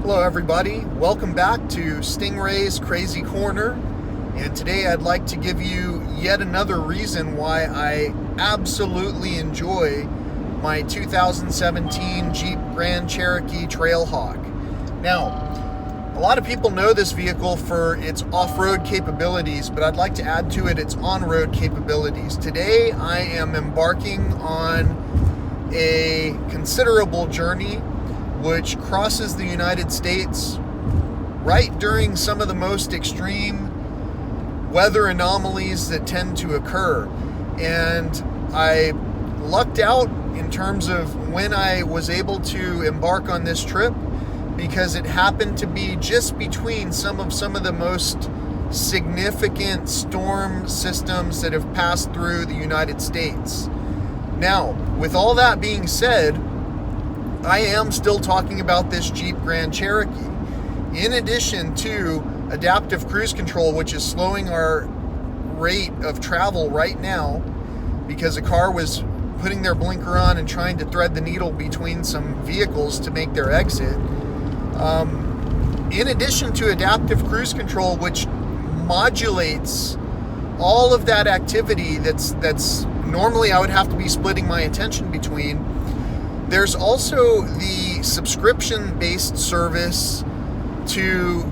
Hello everybody, welcome back to Stingray's Crazy Corner, and today I'd like to give you yet another reason why I absolutely enjoy my 2017 Jeep Grand Cherokee Trailhawk. Now, a lot of people know this vehicle for its off-road capabilities, but I'd like to add to it its on-road capabilities. Today I am embarking on a considerable journey which crosses the United States right during some of the most extreme weather anomalies that tend to occur. And I lucked out in terms of when I was able to embark on this trip, because it happened to be just between some of the most significant storm systems that have passed through the United States. Now, with all that being said, I am still talking about this Jeep Grand Cherokee. In addition to adaptive cruise control, which is slowing our rate of travel right now because a car was putting their blinker on and trying to thread the needle between some vehicles to make their exit. In addition to adaptive cruise control, which modulates all of that activity that's normally I would have to be splitting my attention between, there's also the subscription-based service to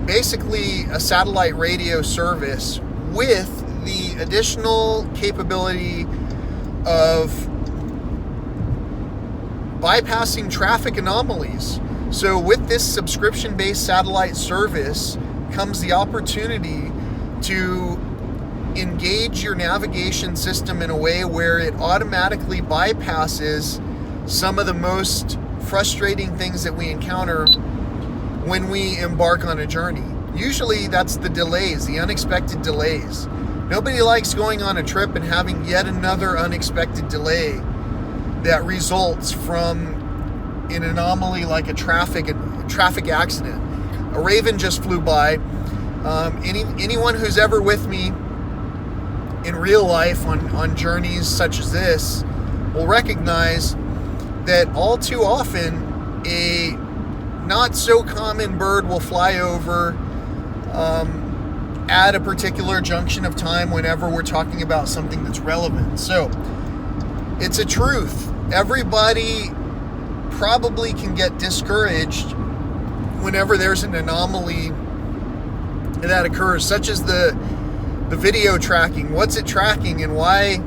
basically a satellite radio service with the additional capability of bypassing traffic anomalies. So with this subscription-based satellite service comes the opportunity to engage your navigation system in a way where it automatically bypasses some of the most frustrating things that we encounter when we embark on a journey. Usually that's the delays, the unexpected delays. Nobody likes going on a trip and having yet another unexpected delay that results from an anomaly like a traffic accident. A Raven just flew by. Anyone who's ever with me in real life on journeys such as this will recognize that all too often a not so common bird will fly over at a particular junction of time whenever we're talking about something that's relevant. So it's a truth. Everybody probably can get discouraged whenever there's an anomaly that occurs, such as the video tracking. What's it tracking, and why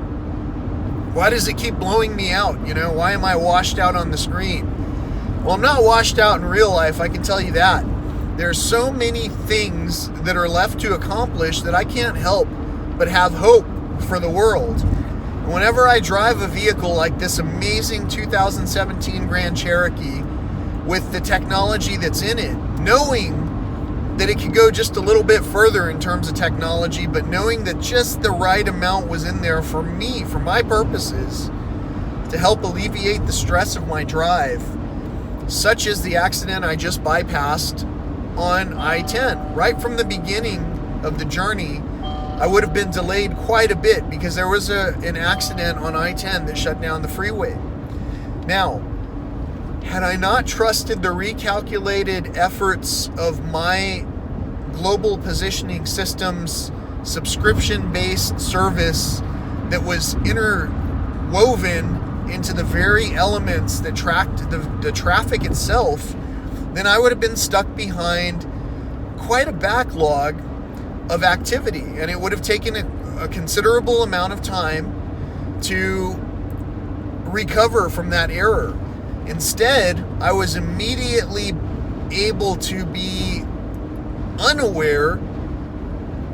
does it keep blowing me out? You know, why am I washed out on the screen? Well, I'm not washed out in real life, I can tell you that. There's so many things that are left to accomplish that I can't help but have hope for the world. And whenever I drive a vehicle like this amazing 2017 Grand Cherokee with the technology that's in it, knowing that it could go just a little bit further in terms of technology, but knowing that just the right amount was in there for me, for my purposes, to help alleviate the stress of my drive, such as the accident I just bypassed on I-10. Right from the beginning of the journey, I would have been delayed quite a bit because there was an accident on I-10 that shut down the freeway. Now, had I not trusted the recalculated efforts of my global positioning systems subscription-based service that was interwoven into the very elements that tracked the traffic itself, then I would have been stuck behind quite a backlog of activity, and it would have taken a considerable amount of time to recover from that error. Instead, I was immediately able to be unaware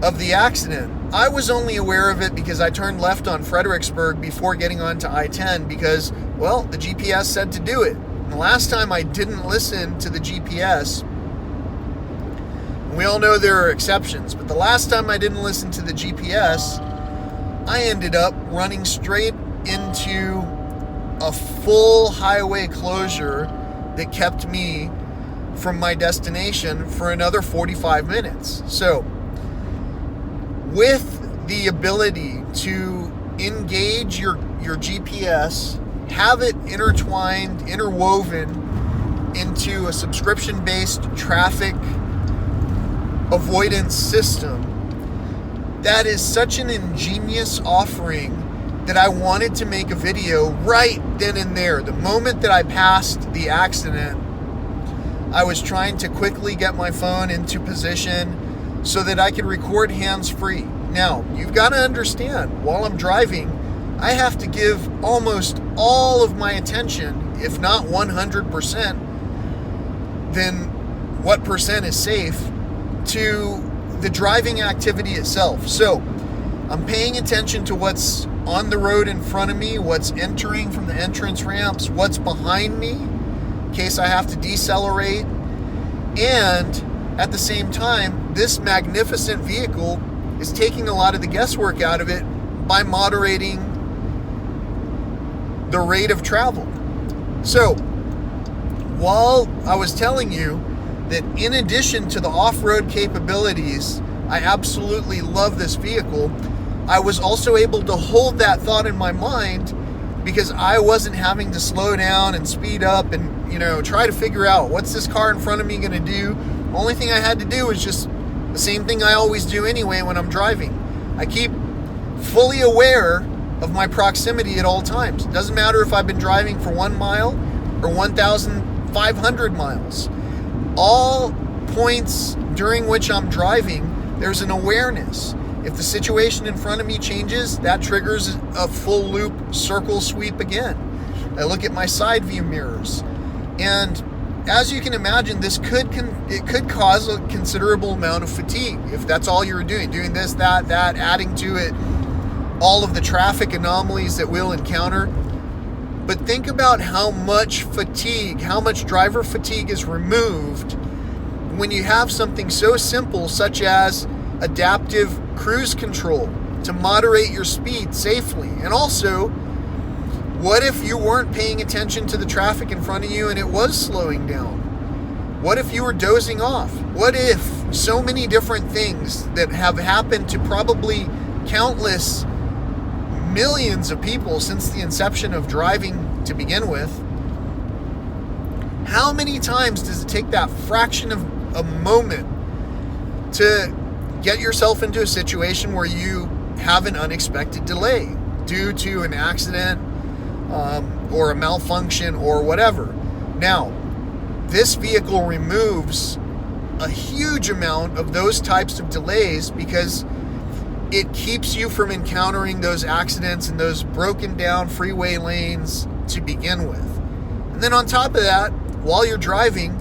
of the accident. I was only aware of it because I turned left on Fredericksburg before getting onto I-10 because, well, the GPS said to do it. And the last time I didn't listen to the GPS, we all know there are exceptions, but the last time I didn't listen to the GPS, I ended up running straight into a full highway closure that kept me from my destination for another 45 minutes. So, with the ability to engage your GPS, have it intertwined, interwoven into a subscription-based traffic avoidance system, that is such an ingenious offering that I wanted to make a video right then and there. The moment that I passed the accident, I was trying to quickly get my phone into position so that I could record hands-free. Now, you've got to understand, while I'm driving, I have to give almost all of my attention, if not 100%, then what percent is safe, to the driving activity itself. So I'm paying attention to what's on the road in front of me, what's entering from the entrance ramps, what's behind me, in case I have to decelerate. And at the same time, this magnificent vehicle is taking a lot of the guesswork out of it by moderating the rate of travel. So while I was telling you that in addition to the off-road capabilities, I absolutely love this vehicle, I was also able to hold that thought in my mind because I wasn't having to slow down and speed up and, try to figure out what's this car in front of me going to do. The only thing I had to do was just the same thing I always do anyway when I'm driving. I keep fully aware of my proximity at all times. It doesn't matter if I've been driving for 1 mile or 1,500 miles. All points during which I'm driving, there's an awareness. If the situation in front of me changes, that triggers a full loop circle sweep again. I look at my side view mirrors. And as you can imagine, this could cause a considerable amount of fatigue. If that's all you're doing this, that, adding to it all of the traffic anomalies that we'll encounter. But think about how much driver fatigue is removed when you have something so simple such as adaptive cruise control to moderate your speed safely. And also, what if you weren't paying attention to the traffic in front of you and it was slowing down? What if you were dozing off? What if so many different things that have happened to probably countless millions of people since the inception of driving to begin with, how many times does it take that fraction of a moment to get yourself into a situation where you have an unexpected delay due to an accident or a malfunction or whatever? Now, this vehicle removes a huge amount of those types of delays because it keeps you from encountering those accidents and those broken down freeway lanes to begin with. And then on top of that, while you're driving,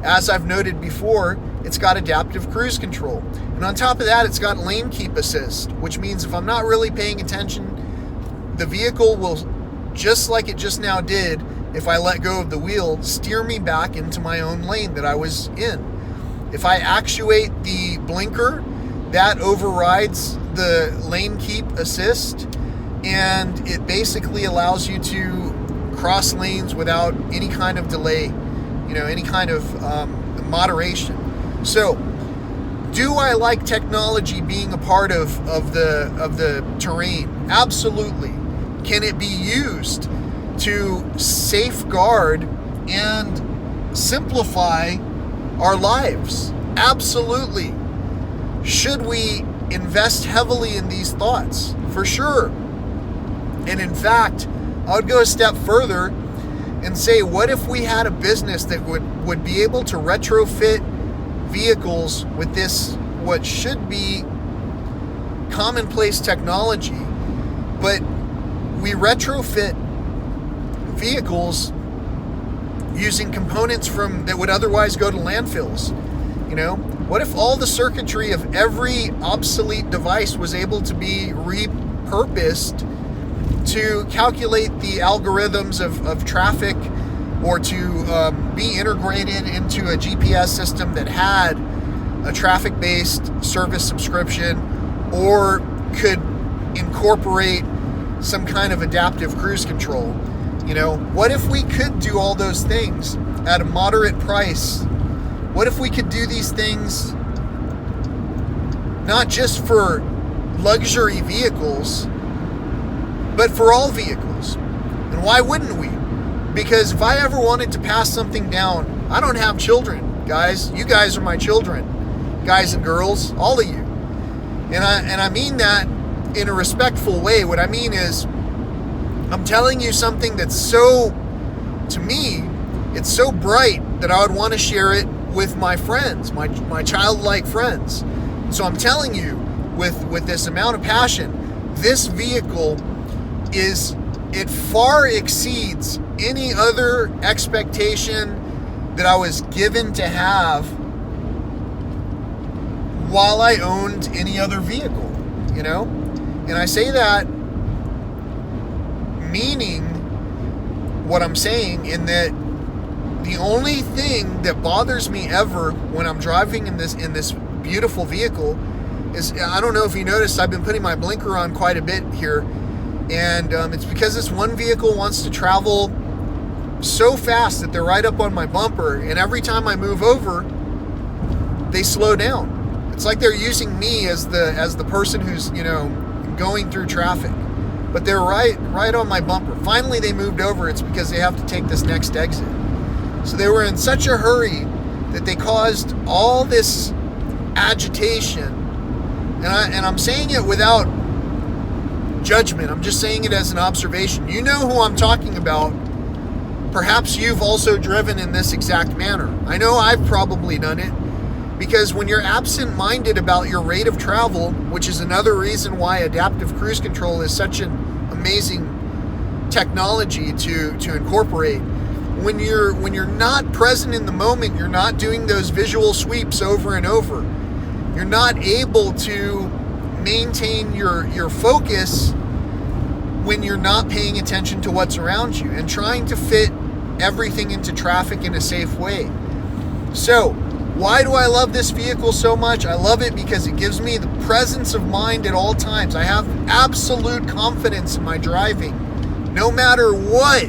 as I've noted before, it's got adaptive cruise control. And on top of that, it's got lane keep assist, which means if I'm not really paying attention, the vehicle will, just like it just now did, if I let go of the wheel, steer me back into my own lane that I was in. If I actuate the blinker, that overrides the lane keep assist, and it basically allows you to cross lanes without any kind of delay, any kind of moderation. So, do I like technology being a part of the terrain? Absolutely. Can it be used to safeguard and simplify our lives? Absolutely. Should we invest heavily in these thoughts? For sure. And in fact, I would go a step further and say, what if we had a business that would be able to retrofit vehicles with this, what should be commonplace technology, but we retrofit vehicles using components that would otherwise go to landfills? What if all the circuitry of every obsolete device was able to be repurposed to calculate the algorithms of traffic, or to be integrated into a GPS system that had a traffic-based service subscription, or could incorporate some kind of adaptive cruise control? What if we could do all those things at a moderate price? What if we could do these things not just for luxury vehicles, but for all vehicles? And why wouldn't we? Because if I ever wanted to pass something down I don't have children, guys. You guys are my children, guys and girls, all of you. And I mean that in a respectful way. What I mean is, I'm telling you something that's so, to me, it's so bright that I would want to share it with my friends, my childlike friends. So I'm telling you, with this amount of passion, this vehicle it far exceeds any other expectation that I was given to have while I owned any other vehicle, you know? And I say that meaning what I'm saying, in that the only thing that bothers me ever when I'm driving in this beautiful vehicle is, I don't know if you noticed, I've been putting my blinker on quite a bit here, and it's because this one vehicle wants to travel so fast that they're right up on my bumper, and every time I move over, they slow down. It's like they're using me as the person who's, you know, going through traffic, but they're right on my bumper. Finally, they moved over. It's because they have to take this next exit. So they were in such a hurry that they caused all this agitation, and I'm saying it without judgment. I'm just saying it as an observation. You know who I'm talking about. Perhaps you've also driven in this exact manner. I know I've probably done it, because when you're absent-minded about your rate of travel, which is another reason why adaptive cruise control is such an amazing technology to incorporate. When you're not present in the moment, you're not doing those visual sweeps over and over. You're not able to maintain your focus when you're not paying attention to what's around you and trying to fit everything into traffic in a safe way. So, why do I love this vehicle so much? I love it because it gives me the presence of mind at all times. I have absolute confidence in my driving. No matter what,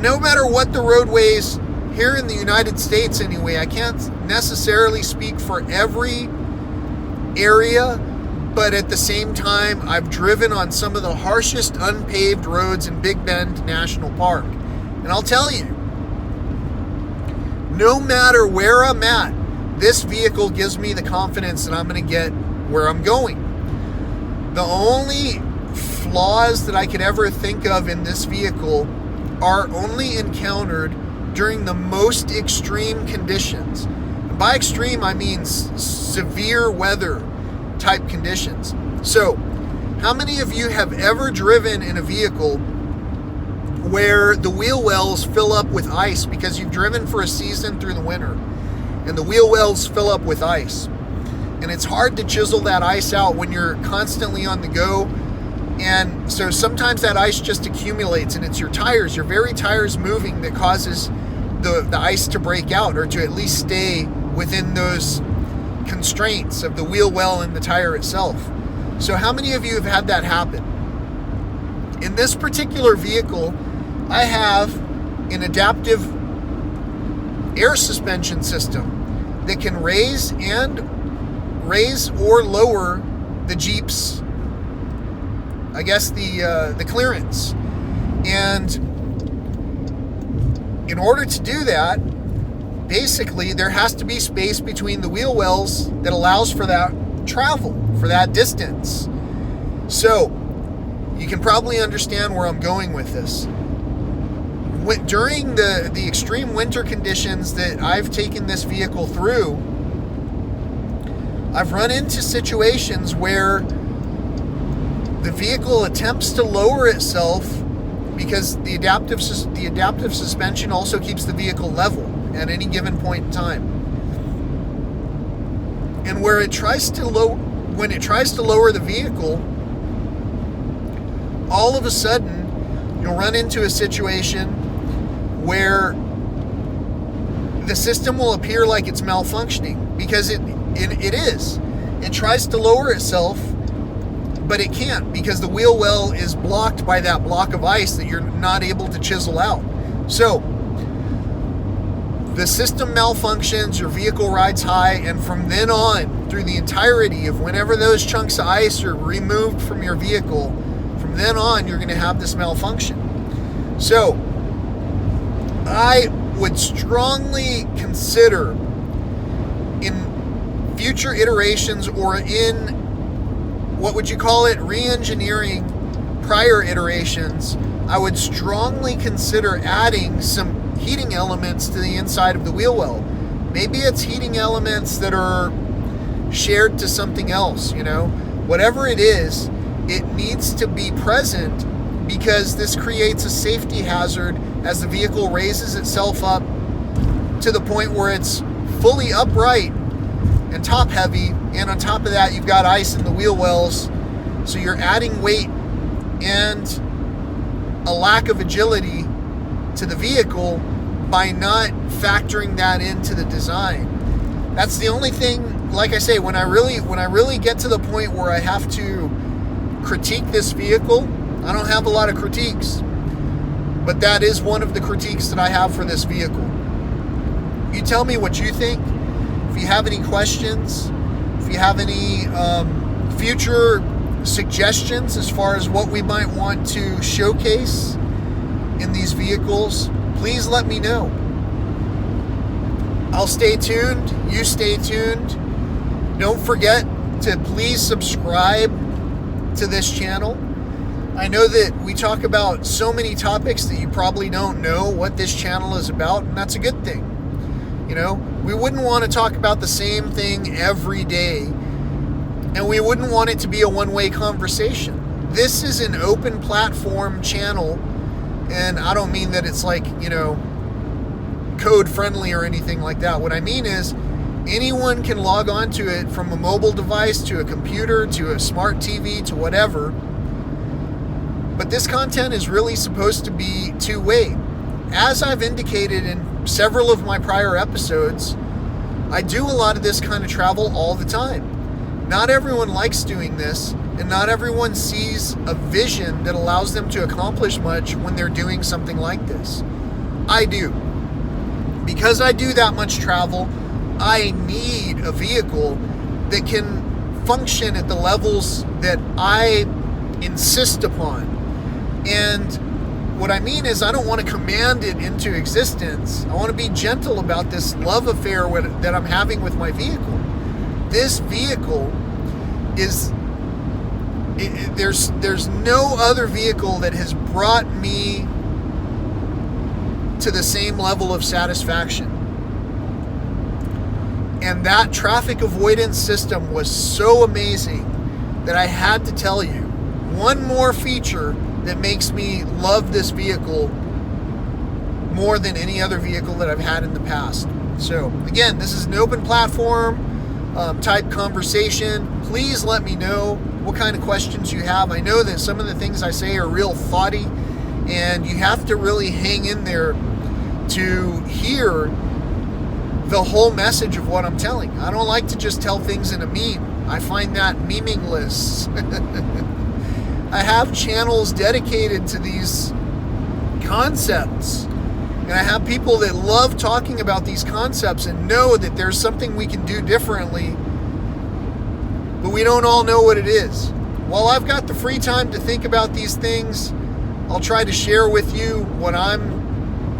no matter what the roadways here in the United States anyway, I can't necessarily speak for every area, but at the same time, I've driven on some of the harshest unpaved roads in Big Bend National Park. And I'll tell you, no matter where I'm at, this vehicle gives me the confidence that I'm going to get where I'm going. The only flaws that I could ever think of in this vehicle are only encountered during the most extreme conditions. And by extreme, I mean severe weather type conditions. So, how many of you have ever driven in a vehicle where the wheel wells fill up with ice because you've driven for a season through the winter and the wheel wells fill up with ice? And it's hard to chisel that ice out when you're constantly on the go. And so sometimes that ice just accumulates, and it's your very tires moving that causes the ice to break out, or to at least stay within those constraints of the wheel well and the tire itself. So how many of you have had that happen? In this particular vehicle, I have an adaptive air suspension system that can raise or lower the Jeep's, I guess, the clearance. And in order to do that, basically there has to be space between the wheel wells that allows for that travel, for that distance. So you can probably understand where I'm going with this. During the extreme winter conditions that I've taken this vehicle through, I've run into situations where the vehicle attempts to lower itself because the adaptive suspension also keeps the vehicle level at any given point in time. And when it tries to lower the vehicle, all of a sudden you'll run into a situation where the system will appear like it's malfunctioning, because it is. It tries to lower itself, but it can't, because the wheel well is blocked by that block of ice that you're not able to chisel out. So the system malfunctions, your vehicle rides high, and from then on, through the entirety of whenever those chunks of ice are removed from your vehicle, from then on, you're going to have this malfunction. So I would strongly consider in future iterations, or in, what would you call it, re-engineering prior iterations, I would strongly consider adding some heating elements to the inside of the wheel well. Maybe it's heating elements that are shared to something else, whatever it is, it needs to be present, because this creates a safety hazard as the vehicle raises itself up to the point where it's fully upright and top heavy, and on top of that you've got ice in the wheel wells, so you're adding weight and a lack of agility to the vehicle by not factoring that into the design. That's the only thing, like I say, when I really get to the point where I have to critique this vehicle, I don't have a lot of critiques, but that is one of the critiques that I have for this vehicle. You tell me what you think. If you have any questions, if you have any future suggestions as far as what we might want to showcase in these vehicles, please let me know. I'll stay tuned. You stay tuned. Don't forget to please subscribe to this channel. I know that we talk about so many topics that you probably don't know what this channel is about, and that's a good thing. We wouldn't want to talk about the same thing every day, and we wouldn't want it to be a one-way conversation. This is an open platform channel, and I don't mean that it's like, code friendly or anything like that. What I mean is anyone can log on to it, from a mobile device to a computer to a smart TV to whatever. But this content is really supposed to be two-way. As I've indicated in several of my prior episodes, I do a lot of this kind of travel all the time. Not everyone likes doing this, and not everyone sees a vision that allows them to accomplish much when they're doing something like this. I do. Because I do that much travel, I need a vehicle that can function at the levels that I insist upon. And what I mean is, I don't want to command it into existence. I want to be gentle about this love affair that I'm having with my vehicle. This vehicle is, there's no other vehicle that has brought me to the same level of satisfaction. And that traffic avoidance system was so amazing that I had to tell you one more feature that makes me love this vehicle more than any other vehicle that I've had in the past. So again, this is an open platform type conversation. Please let me know what kind of questions you have. I know that some of the things I say are real thoughty, and you have to really hang in there to hear the whole message of what I'm telling. I don't like to just tell things in a meme. I find that meaningless. I have channels dedicated to these concepts, and I have people that love talking about these concepts and know that there's something we can do differently, but we don't all know what it is. While I've got the free time to think about these things, I'll try to share with you what I'm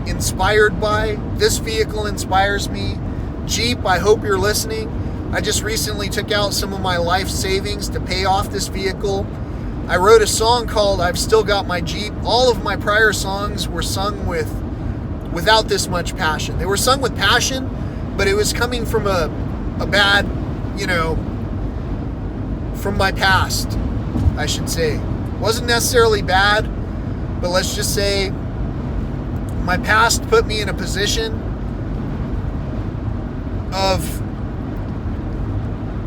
inspired by. This vehicle inspires me. Jeep, I hope you're listening. I just recently took out some of my life savings to pay off this vehicle. I wrote a song called I've Still Got My Jeep. All of my prior songs were sung without this much passion. They were sung with passion, but it was coming from a bad, from my past, I should say. It wasn't necessarily bad, but let's just say my past put me in a position of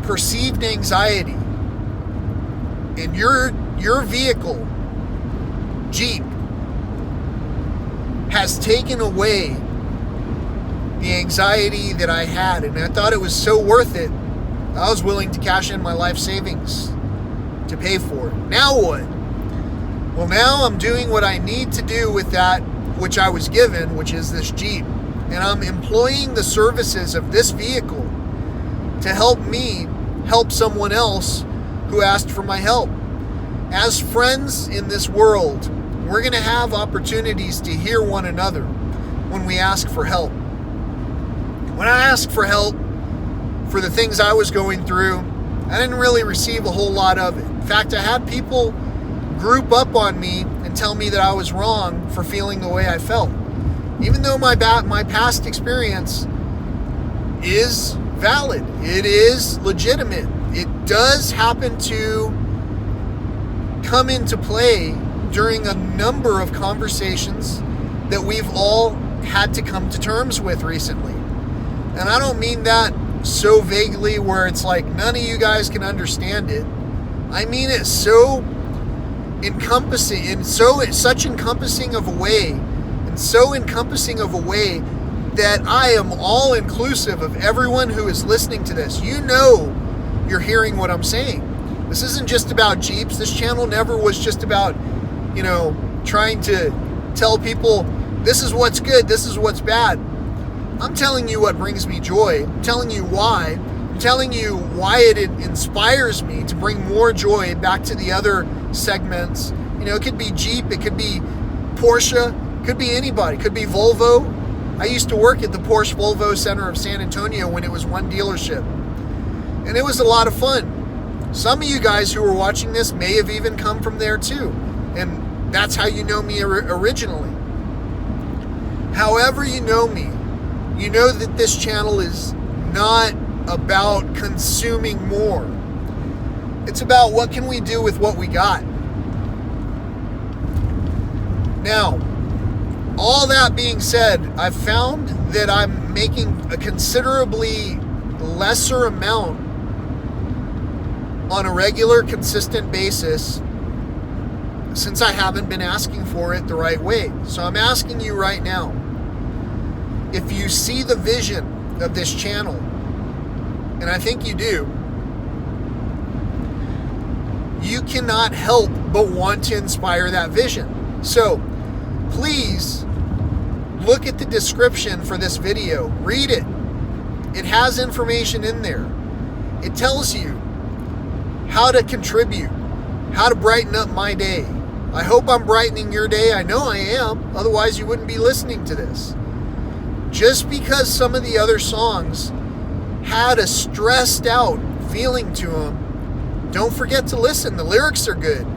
perceived anxiety. And your vehicle, Jeep, has taken away the anxiety that I had, and I thought it was so worth it. I was willing to cash in my life savings to pay for it. Now what? Well, now I'm doing what I need to do with that which I was given, which is this Jeep, and I'm employing the services of this vehicle to help me help someone else who asked for my help. As friends in this world, we're going to have opportunities to hear one another. when we ask for help. When I asked for help for the things I was going through, I didn't really receive a whole lot of it. In fact, I had people group up on me and tell me that I was wrong for feeling the way I felt. Even though my past experience is valid, it is legitimate, it does happen to come into play during a number of conversations that we've all had to come to terms with recently. And I don't mean that so vaguely where it's like none of you guys can understand it. I mean it so encompassing, in such encompassing of a way, and so encompassing of a way that I am all inclusive of everyone who is listening to this. You know you're hearing what I'm saying. This isn't just about Jeeps. This channel never was just about, trying to tell people this is what's good, this is what's bad. I'm telling you what brings me joy. I'm telling you why. I'm telling you why it inspires me to bring more joy back to the other segments. It could be Jeep, it could be Porsche, it could be anybody, it could be Volvo. I used to work at the Porsche Volvo Center of San Antonio when it was one dealership. And it was a lot of fun. Some of you guys who are watching this may have even come from there too. And that's how you know me originally. However you know me, you know that this channel is not about consuming more. It's about what can we do with what we got. Now, all that being said, I've found that I'm making a considerably lesser amount on a regular, consistent basis since I haven't been asking for it the right way. So I'm asking you right now, if you see the vision of this channel, and I think you do, you cannot help but want to inspire that vision. So please look at the description for this video. Read it. It has information in there. It tells you how to contribute, how to brighten up my day. I hope I'm brightening your day. I know I am. Otherwise, you wouldn't be listening to this. Just because some of the other songs had a stressed out feeling to them, don't forget to listen. The lyrics are good.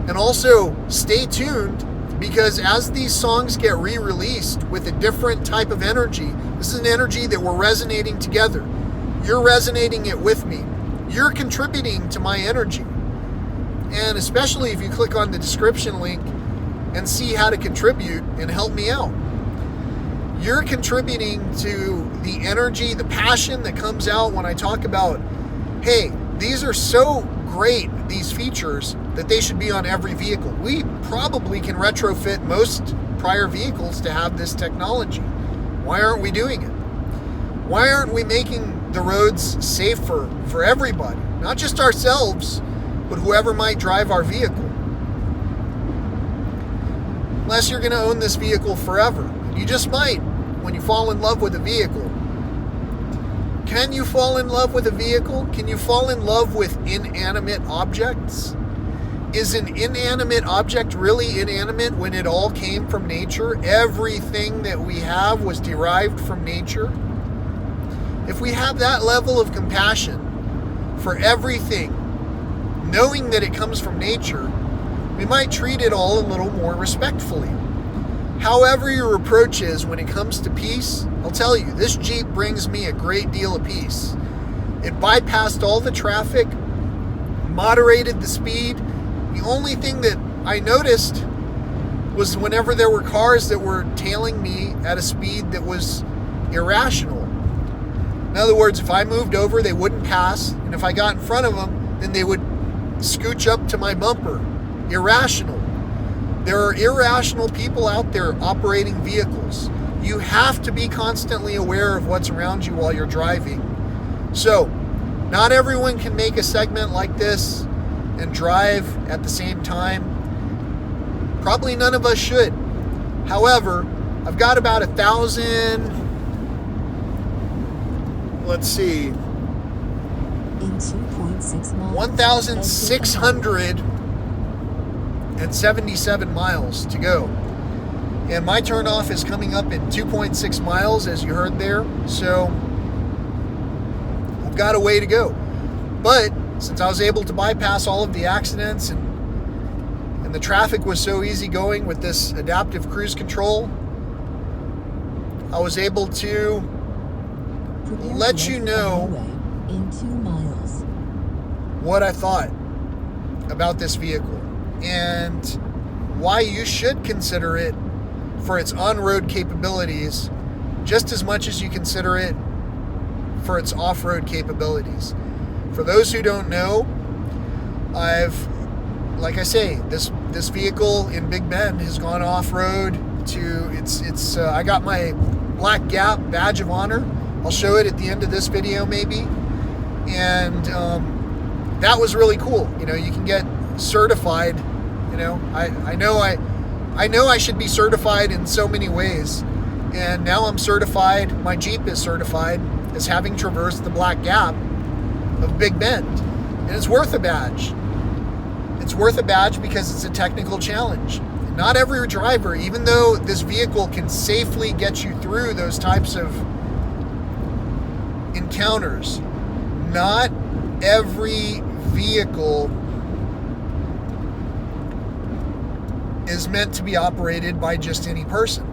And also stay tuned, because as these songs get re-released with a different type of energy, this is an energy that we're resonating together. You're resonating it with me. You're contributing to my energy. And especially if you click on the description link and see how to contribute and help me out. You're contributing to the energy, the passion that comes out when I talk about, hey, these are so great, these features, that they should be on every vehicle. We probably can retrofit most prior vehicles to have this technology. Why aren't we doing it? Why aren't we making the roads safer for everybody? Not just ourselves, but whoever might drive our vehicle. Unless you're going to own this vehicle forever. You just might when you fall in love with a vehicle. Can you fall in love with a vehicle? Can you fall in love with inanimate objects? Is an inanimate object really inanimate when it all came from nature? Everything that we have was derived from nature. If we have that level of compassion for everything, knowing that it comes from nature, we might treat it all a little more respectfully. However your approach is when it comes to peace, I'll tell you, this Jeep brings me a great deal of peace. It bypassed all the traffic, moderated the speed. The only thing that I noticed was whenever there were cars that were tailing me at a speed that was irrational. In other words, if I moved over, they wouldn't pass, and if I got in front of them, then they would scooch up to my bumper. Irrational. There are irrational people out there operating vehicles. You have to be constantly aware of what's around you while you're driving. So, not everyone can make a segment like this and drive at the same time. Probably none of us should. However, I've got about 1,677 miles to go. And my turnoff is coming up at 2.6 miles, as you heard there. So I've got a way to go. But since I was able to bypass all of the accidents and the traffic was so easygoing with this adaptive cruise control, I was able to let you know in 2 miles what I thought about this vehicle and why you should consider it for its on-road capabilities just as much as you consider it for its off-road capabilities. For those who don't know, like I say, this vehicle in Big Bend has gone off-road to, I got my Black Gap badge of honor. I'll show it at the end of this video maybe. And that was really cool. You know, you can get certified. You know, I know I should be certified in so many ways. And now I'm certified, my Jeep is certified as having traversed the Black Gap of Big Bend. And it's worth a badge. It's worth a badge because it's a technical challenge. Not every driver, even though this vehicle can safely get you through those types of encounters, not every vehicle is meant to be operated by just any person.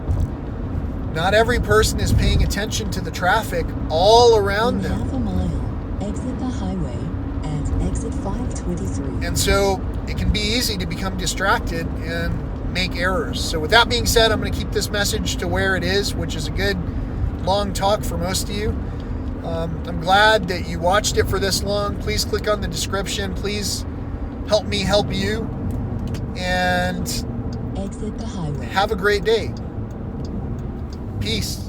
Not every person is paying attention to the traffic all around them. Half a mile, exit the highway at exit 523. And so it can be easy to become distracted and make errors. So with that being said, I'm going to keep this message to where it is, which is a good long talk for most of you. I'm glad that you watched it for this long. Please click on the description. Please help me help you. And exit the highway. Have a great day. Peace.